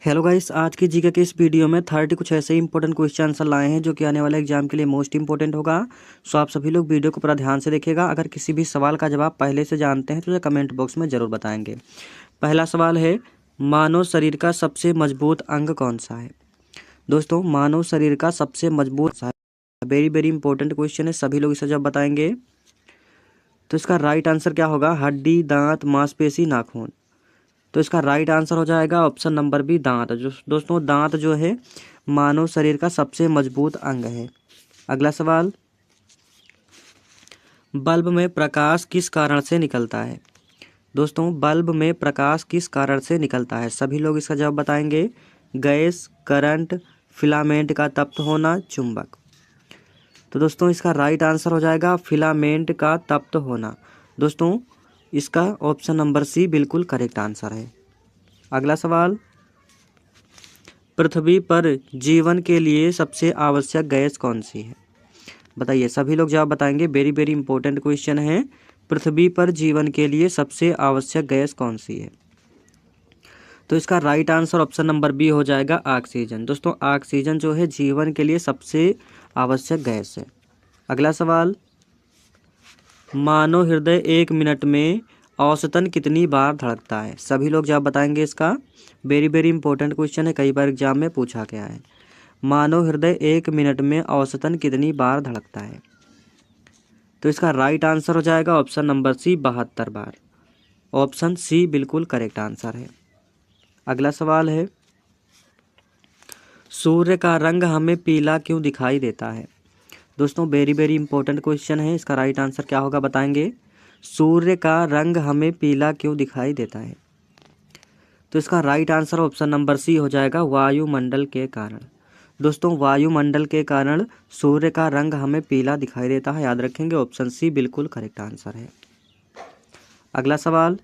Hello guys, आज की GK के इस वीडियो में 30 कुछ ऐसे ही इंपॉर्टेंट क्वेश्चन आंसर लाए हैं जो कि आने वाले एग्जाम के लिए मोस्ट इंपॉर्टेंट होगा। सो आप सभी लोग वीडियो को पूरा ध्यान से देखिएगा। अगर किसी भी सवाल का जवाब पहले से जानते हैं तो उसे कमेंट बॉक्स में ज़रूर बताएंगे। पहला सवाल है, मानव शरीर का सबसे मजबूत अंग कौन सा है? दोस्तों, मानव शरीर का सबसे मजबूत वेरी वेरी इंपॉर्टेंट क्वेश्चन है, सभी लोग इसे जब बताएंगे। तो इसका राइट आंसर क्या होगा? हड्डी, दांत, मांसपेशी, नाखून। तो इसका राइट आंसर हो जाएगा ऑप्शन नंबर बी, दांत। जो दोस्तों, दांत जो है मानव शरीर का सबसे मजबूत अंग है। अगला सवाल, बल्ब में प्रकाश किस कारण से निकलता है? दोस्तों, बल्ब में प्रकाश किस कारण से निकलता है? सभी लोग इसका जवाब बताएंगे। गैस, करंट, फिलामेंट का तप्त होना, चुंबक। तो दोस्तों, इसका राइट आंसर हो जाएगा फिलामेंट का तप्त होना। दोस्तों, इसका ऑप्शन नंबर सी बिल्कुल करेक्ट आंसर है। अगला सवाल, पृथ्वी पर जीवन के लिए सबसे आवश्यक गैस कौन सी है? बताइए, सभी लोग जवाब बताएंगे। वेरी वेरी इंपॉर्टेंट क्वेश्चन है। पृथ्वी पर जीवन के लिए सबसे आवश्यक गैस कौन सी है? तो इसका right answer option number B हो जाएगा, ऑक्सीजन। दोस्तों, ऑक्सीजन जो है जीवन के लिए सबसे आवश्यक गैस है। अगला सवाल, मानव हृदय 1 मिनट में औसतन कितनी बार धड़कता है? सभी लोग जवाब बताएंगे इसका। वेरी वेरी इंपॉर्टेंट क्वेश्चन है, कई बार एग्जाम में पूछा गया है। मानव हृदय 1 मिनट में औसतन कितनी बार धड़कता है? तो इसका राइट आंसर हो जाएगा ऑप्शन नंबर सी, 72 बार। ऑप्शन सी बिल्कुल करेक्ट आंसर है। अगला सवाल है, सूर्य का रंग हमें पीला क्यों दिखाई देता है? दोस्तों, वेरी वेरी इंपॉर्टेंट क्वेश्चन है, इसका राइट आंसर क्या होगा बताएंगे। सूर्य का रंग हमें पीला क्यों दिखाई देता है? तो इसका right answer option number C हो जाएगा, वायुमंडल के कारण। दोस्तों, वायुमंडल के कारण सूर्य का रंग हमें पीला दिखाई देता है। याद रखेंगे, ऑप्शन सी बिल्कुल करेक्ट आंसर है। अगला सवाल,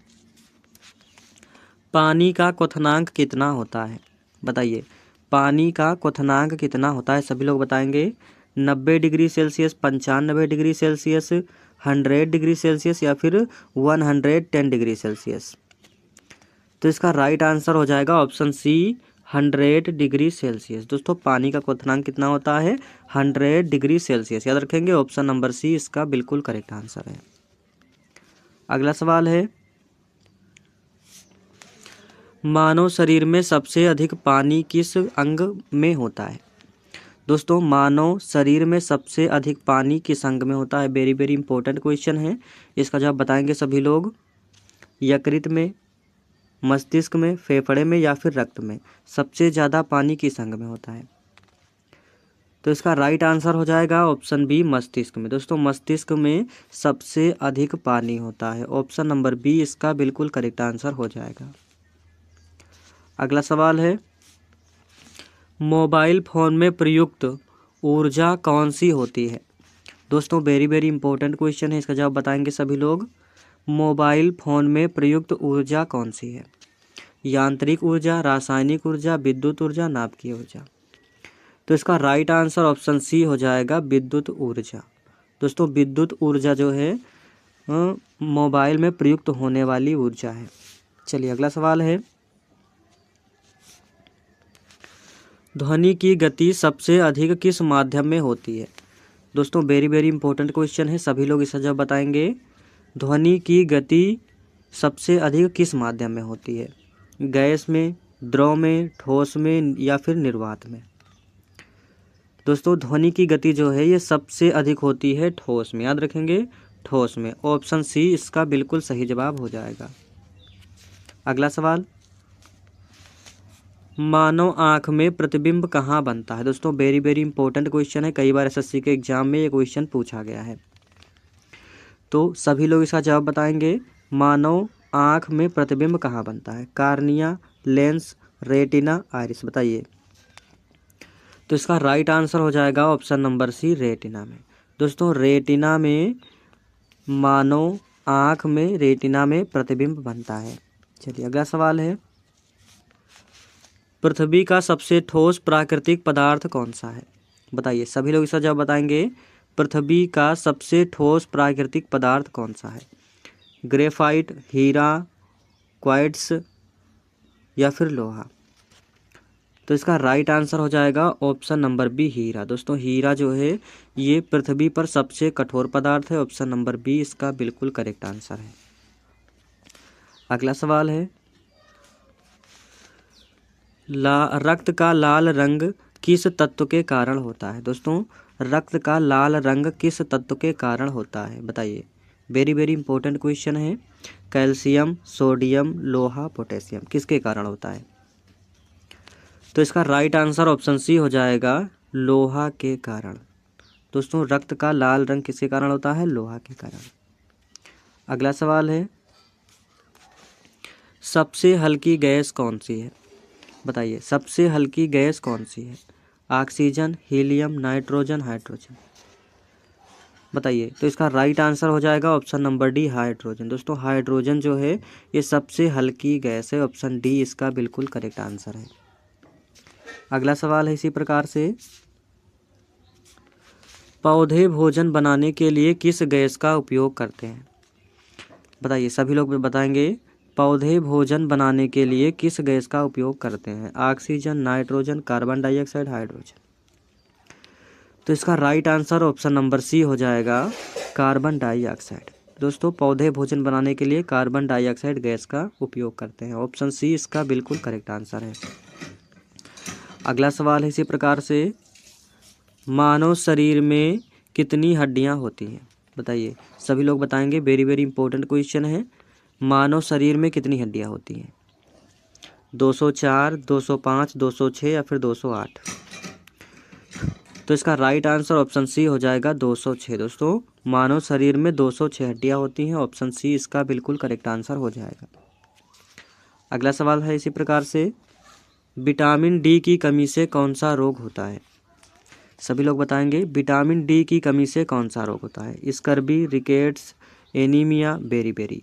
पानी का क्वथनांक कितना होता है? बताइए, पानी का क्वथनांक कितना होता है? सभी लोग बताएंगे। 90 degree Celsius, 95 degree Celsius, 100 degree Celsius या फिर 110 डिग्री सेल्सियस। तो इसका राइट आंसर हो जाएगा ऑप्शन सी, 100 डिग्री सेल्सियस। दोस्तों, पानी का क्वथनांक कितना होता है? 100 डिग्री सेल्सियस। याद रखेंगे, ऑप्शन नंबर सी इसका बिल्कुल करेक्ट आंसर है। अगला सवाल है, मानव शरीर में सबसे अधिक पानी किस अंग में होता है? दोस्तों, मानव शरीर में सबसे अधिक पानी किस अंग में होता है? वेरी वेरी इंपॉर्टेंट क्वेश्चन है, इसका जवाब बताएंगे सभी लोग। यकृत में, मस्तिष्क में, फेफड़े में या फिर रक्त में? सबसे ज़्यादा पानी किस अंग में होता है? तो इसका राइट आंसर हो जाएगा ऑप्शन बी, मस्तिष्क में। दोस्तों, मस्तिष्क में सबसे अधिक पानी होता है। ऑप्शन नंबर बी इसका बिल्कुल करेक्ट आंसर हो जाएगा। अगला सवाल है, मोबाइल फ़ोन में प्रयुक्त ऊर्जा कौन सी होती है? दोस्तों, वेरी वेरी इंपॉर्टेंट क्वेश्चन है, इसका जवाब बताएंगे सभी लोग। मोबाइल फ़ोन में प्रयुक्त ऊर्जा कौन सी है? यांत्रिक ऊर्जा, रासायनिक ऊर्जा, विद्युत ऊर्जा, नाभिकीय ऊर्जा। तो इसका राइट आंसर ऑप्शन सी हो जाएगा, विद्युत ऊर्जा। दोस्तों, विद्युत ऊर्जा जो है मोबाइल में प्रयुक्त होने वाली ऊर्जा है। चलिए, अगला सवाल है, ध्वनि की गति सबसे अधिक किस माध्यम में होती है? दोस्तों, वेरी वेरी इंपॉर्टेंट क्वेश्चन है, सभी लोग इसका जवाब बताएंगे। ध्वनि की गति सबसे अधिक किस माध्यम में होती है? गैस में, द्रव में, ठोस में या फिर निर्वात में? दोस्तों, ध्वनि की गति जो है ये सबसे अधिक होती है ठोस में। याद रखेंगे, ठोस में। ऑप्शन सी इसका बिल्कुल सही जवाब हो जाएगा। अगला सवाल, मानव आँख में प्रतिबिंब कहाँ बनता है? दोस्तों, वेरी वेरी इंपॉर्टेंट क्वेश्चन है, कई बार एसएससी के एग्जाम में ये क्वेश्चन पूछा गया है। तो सभी लोग इसका जवाब बताएंगे। मानव आँख में प्रतिबिंब कहाँ बनता है? Cornea, lens, retina, iris. बताइए। तो इसका राइट आंसर हो जाएगा ऑप्शन नंबर सी, रेटिना में। दोस्तों, रेटिना में, मानव आँख में रेटिना में प्रतिबिंब बनता है। चलिए, अगला सवाल है, पृथ्वी का सबसे ठोस प्राकृतिक पदार्थ कौन सा है? बताइए, सभी लोग इसका जवाब बताएंगे। पृथ्वी का सबसे ठोस प्राकृतिक पदार्थ कौन सा है? ग्रेफाइट, हीरा, क्वार्ट्ज या फिर लोहा? तो इसका राइट आंसर हो जाएगा ऑप्शन नंबर बी हीरा। दोस्तों हीरा जो है ये पृथ्वी पर सबसे कठोर पदार्थ है। ऑप्शन नंबर बी इसका बिल्कुल करेक्ट आंसर है। अगला सवाल है, रक्त का लाल रंग किस तत्व के कारण होता है? दोस्तों रक्त का लाल रंग किस तत्व के कारण होता है? बताइए, वेरी वेरी इंपॉर्टेंट क्वेश्चन है। कैल्शियम, सोडियम, लोहा, पोटेशियम, किसके कारण होता है? तो इसका राइट आंसर ऑप्शन सी हो जाएगा, लोहा के कारण। दोस्तों रक्त का लाल रंग किसके कारण होता है? लोहा के कारण। अगला सवाल है, सबसे हल्की गैस कौन सी है? बताइए, सबसे हल्की गैस कौन सी है? Oxygen, helium, nitrogen, hydrogen. बताइए, तो इसका राइट आंसर हो जाएगा ऑप्शन नंबर डी, हाइड्रोजन। दोस्तों हाइड्रोजन जो है ये सबसे हल्की गैस है। ऑप्शन डी इसका बिल्कुल करेक्ट आंसर है। अगला सवाल है इसी प्रकार से, पौधे भोजन बनाने के लिए किस गैस का उपयोग करते हैं? बताइए, सभी लोग बताएंगे, पौधे भोजन बनाने के लिए किस गैस का उपयोग करते हैं? Oxygen, nitrogen, carbon dioxide, hydrogen. तो इसका right answer option number C हो जाएगा, कार्बन डाइऑक्साइड। दोस्तों पौधे भोजन बनाने के लिए कार्बन डाइऑक्साइड गैस का उपयोग करते हैं। ऑप्शन सी इसका बिल्कुल करेक्ट आंसर है। अगला सवाल है इसी प्रकार से, मानव शरीर में कितनी हड्डियां होती हैं? बताइए, सभी लोग बताएंगे, वेरी वेरी इंपॉर्टेंट क्वेश्चन है। मानव शरीर में कितनी हड्डियां होती हैं? 204, 205, 206 या फिर 208? तो इसका राइट आंसर ऑप्शन सी हो जाएगा 206। दोस्तों मानव शरीर में 206 हड्डियां होती हैं। ऑप्शन सी इसका बिल्कुल करेक्ट आंसर हो जाएगा। अगला सवाल है इसी प्रकार से, विटामिन डी की कमी से कौन सा रोग होता है? सभी लोग बताएंगे, विटामिन डी की कमी से कौन सा रोग होता है? Scurvy, rickets, anaemia, beriberi.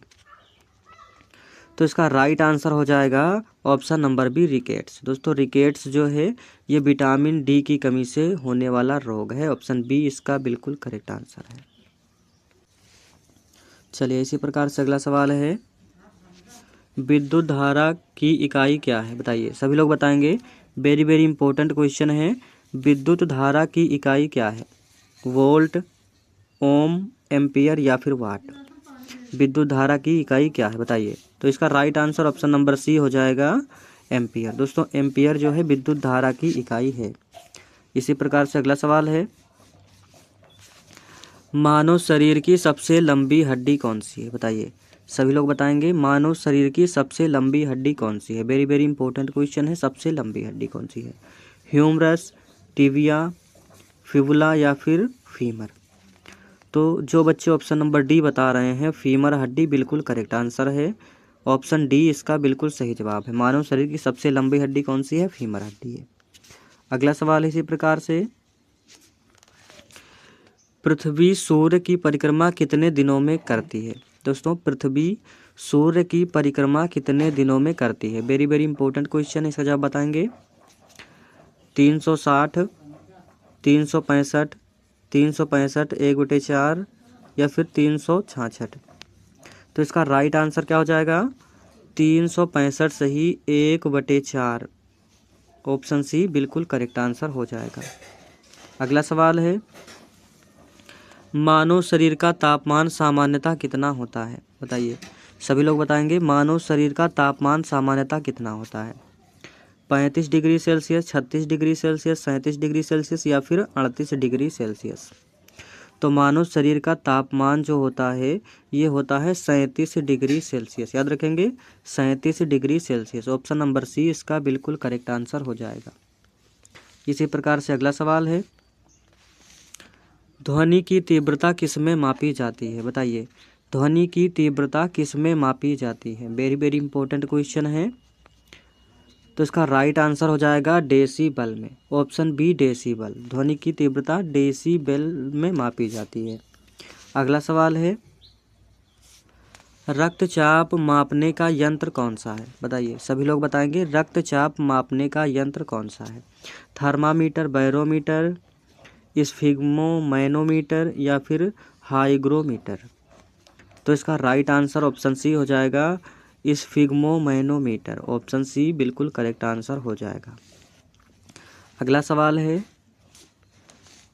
तो इसका राइट आंसर हो जाएगा ऑप्शन नंबर बी, रिकेट्स। दोस्तों रिकेट्स जो है ये विटामिन डी की कमी से होने वाला रोग है। ऑप्शन बी इसका बिल्कुल करेक्ट आंसर है। चलिए इसी प्रकार से अगला सवाल है, विद्युत धारा की इकाई क्या है? बताइए, सभी लोग बताएंगे, वेरी वेरी इंपॉर्टेंट क्वेश्चन है। विद्युत धारा की इकाई क्या है? वोल्ट, ओम, एम्पियर या फिर वाट? विद्युत धारा की इकाई क्या है? बताइए। तो इसका right answer option number C हो जाएगा, एम्पियर। दोस्तों एम्पियर जो है विद्युत धारा की इकाई है। इसी प्रकार से अगला सवाल है, मानव शरीर की सबसे लंबी हड्डी कौन सी है? बताइए, सभी लोग बताएंगे, मानव शरीर की सबसे लंबी हड्डी कौन सी है? वेरी वेरी इंपॉर्टेंट क्वेश्चन है, सबसे लंबी हड्डी कौन सी है? ह्यूमरस, टिबिया, फिबुला या फिर फीमर? तो जो बच्चे ऑप्शन नंबर डी बता रहे हैं, फीमर हड्डी, बिल्कुल करेक्ट आंसर है। ऑप्शन डी इसका बिल्कुल सही जवाब है। मानव शरीर की सबसे लंबी हड्डी कौन सी है? फीमर हड्डी है। अगला सवाल है इसी प्रकार से, पृथ्वी सूर्य की परिक्रमा कितने दिनों में करती है? दोस्तों पृथ्वी सूर्य की परिक्रमा कितने दिनों में करती है? वेरी वेरी इंपॉर्टेंट क्वेश्चन है, इसका जवाब बताएंगे। 360, 365, 365, 1/4 या फिर 366? तो इसका राइट आंसर क्या हो जाएगा? 365 सही, 1/4। ऑप्शन सी बिल्कुल करेक्ट आंसर हो जाएगा। अगला सवाल है, मानव शरीर का तापमान सामान्यतः कितना होता है? बताइए, सभी लोग बताएंगे, मानव शरीर का तापमान सामान्यतः कितना होता है? 35 degree Celsius, 36 degree Celsius, 37 degree Celsius या फिर 38 डिग्री सेल्सियस? तो मानव शरीर का तापमान जो होता है ये होता है 37 डिग्री सेल्सियस। याद रखेंगे, 37 degree Celsius. Option number C इसका बिल्कुल करेक्ट आंसर हो जाएगा। इसी प्रकार से अगला सवाल है, ध्वनि की तीव्रता किस में मापी जाती है? बताइए, ध्वनि की तीव्रता किस में मापी जाती है? वेरी वेरी इंपॉर्टेंट क्वेश्चन है। तो इसका राइट आंसर हो जाएगा डेसीबल में। Option B, decibel. ध्वनि की तीव्रता डेसीबल में मापी जाती है। अगला सवाल है, रक्तचाप मापने का यंत्र कौन सा है? बताइए, सभी लोग बताएंगे, रक्तचाप मापने का यंत्र कौन सा है? थर्मामीटर, बैरोमीटर, स्फिग्मोमैनोमीटर या फिर हाइग्रोमीटर? तो इसका राइट आंसर ऑप्शन सी हो जाएगा, स्फिग्मोमैनोमीटर। ऑप्शन सी बिल्कुल करेक्ट आंसर हो जाएगा। अगला सवाल है,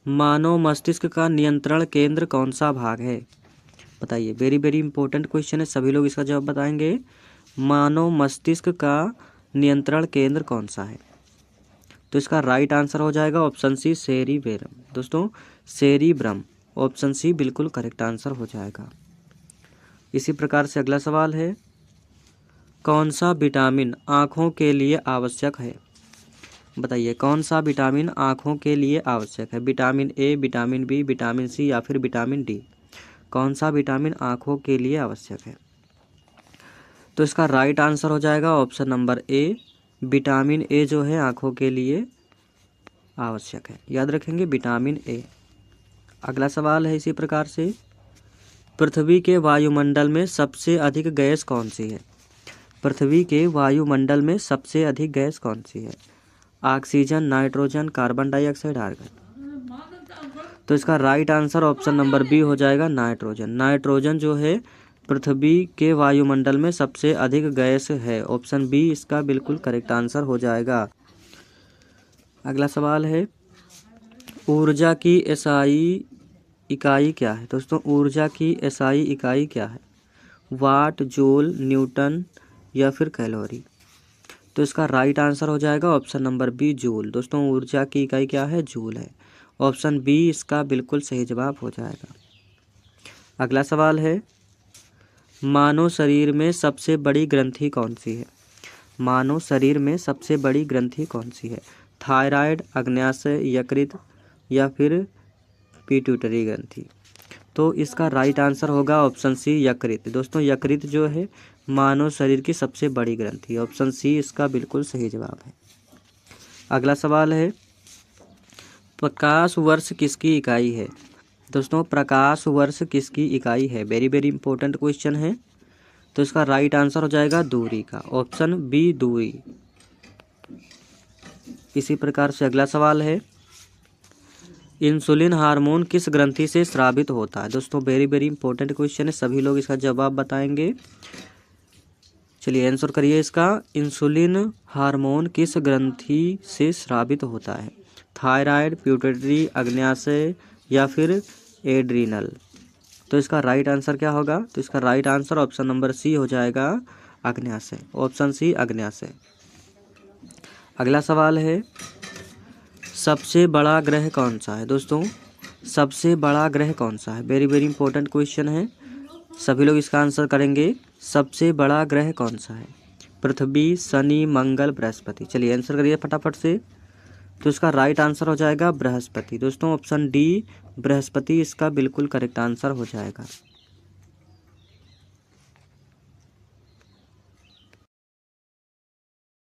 मानव मस्तिष्क का नियंत्रण केंद्र कौन सा भाग है? बताइए, वेरी वेरी इंपॉर्टेंट क्वेश्चन है, सभी लोग इसका जवाब बताएंगे। मानव मस्तिष्क का नियंत्रण केंद्र कौन सा है? तो इसका राइट आंसर हो जाएगा ऑप्शन सी, सेरिबेरम। दोस्तों, सेरिब्रम, ऑप्शन सी बिल्कुल करेक्ट आंसर हो जाएगा। इसी प्रकार से अगला सवाल है, कौन सा विटामिन आँखों के लिए आवश्यक है? बताइए, कौन सा विटामिन आँखों के लिए आवश्यक है? Vitamin A, vitamin B, vitamin C या फिर विटामिन डी? कौन सा विटामिन आँखों के लिए आवश्यक है? तो इसका राइट आंसर हो जाएगा option number A, vitamin A जो है आँखों के लिए आवश्यक है। याद रखेंगे, विटामिन ए। अगला सवाल है इसी प्रकार से, पृथ्वी के वायुमंडल में सबसे अधिक गैस कौन सी है? पृथ्वी के वायुमंडल में सबसे अधिक गैस कौन सी है? Oxygen, nitrogen, carbon dioxide, argon? तो इसका right answer option number B हो जाएगा, नाइट्रोजन। नाइट्रोजन जो है पृथ्वी के वायुमंडल में सबसे अधिक गैस है। ऑप्शन बी इसका बिल्कुल करेक्ट आंसर हो जाएगा। अगला सवाल है, ऊर्जा की एसआई इकाई क्या है? दोस्तों, ऊर्जा की एसआई इकाई क्या है? वाट, जूल, न्यूटन या फिर कैलोरी? तो इसका राइट आंसर हो जाएगा ऑप्शन नंबर बी, जूल। दोस्तों, ऊर्जा की इकाई क्या है? जूल है। ऑप्शन बी इसका बिल्कुल सही जवाब हो जाएगा। अगला सवाल है, मानव शरीर में सबसे बड़ी ग्रंथि कौन सी है? मानव शरीर में सबसे बड़ी ग्रंथि कौन सी है? थायराइड, अग्न्याशय, यकृत या फिर पिट्यूटरी ग्रंथि? तो इसका राइट आंसर होगा ऑप्शन सी, यकृत। दोस्तों, यकृत जो है मानव शरीर की सबसे बड़ी ग्रंथि है। ऑप्शन सी इसका बिल्कुल सही जवाब है। अगला सवाल है, प्रकाश वर्ष किसकी इकाई है? दोस्तों, प्रकाश वर्ष किसकी इकाई है? वेरी वेरी इंपॉर्टेंट क्वेश्चन है। तो इसका राइट आंसर हो जाएगा दूरी का, ऑप्शन बी, दूरी। इसी प्रकार से अगला सवाल है, इंसुलिन हार्मोन किस ग्रंथि से स्रावित होता है? दोस्तों, वेरी वेरी इंपॉर्टेंट क्वेश्चन है, सभी लोग इसका जवाब बताएंगे। चलिए आंसर करिए इसका, इंसुलिन हार्मोन किस ग्रंथि से स्रावित होता है? थायराइड, पिट्यूटरी, अग्न्याशय या फिर एड्रीनल? तो इसका राइट आंसर क्या होगा? तो इसका right answer option number C हो जाएगा, अग्न्याशय। Option C, अग्न्याशय। अगला सवाल है, सबसे बड़ा ग्रह कौन सा है? दोस्तों, सबसे बड़ा ग्रह कौन सा है? वेरी वेरी इंपॉर्टेंट क्वेश्चन है, सभी लोग इसका आंसर करेंगे। सबसे बड़ा ग्रह कौन सा है? पृथ्वी, शनि, मंगल, बृहस्पति? चलिए आंसर करिए फटाफट से। तो इसका राइट आंसर हो जाएगा बृहस्पति। दोस्तों, ऑप्शन डी, बृहस्पति इसका बिल्कुल करेक्ट आंसर हो जाएगा।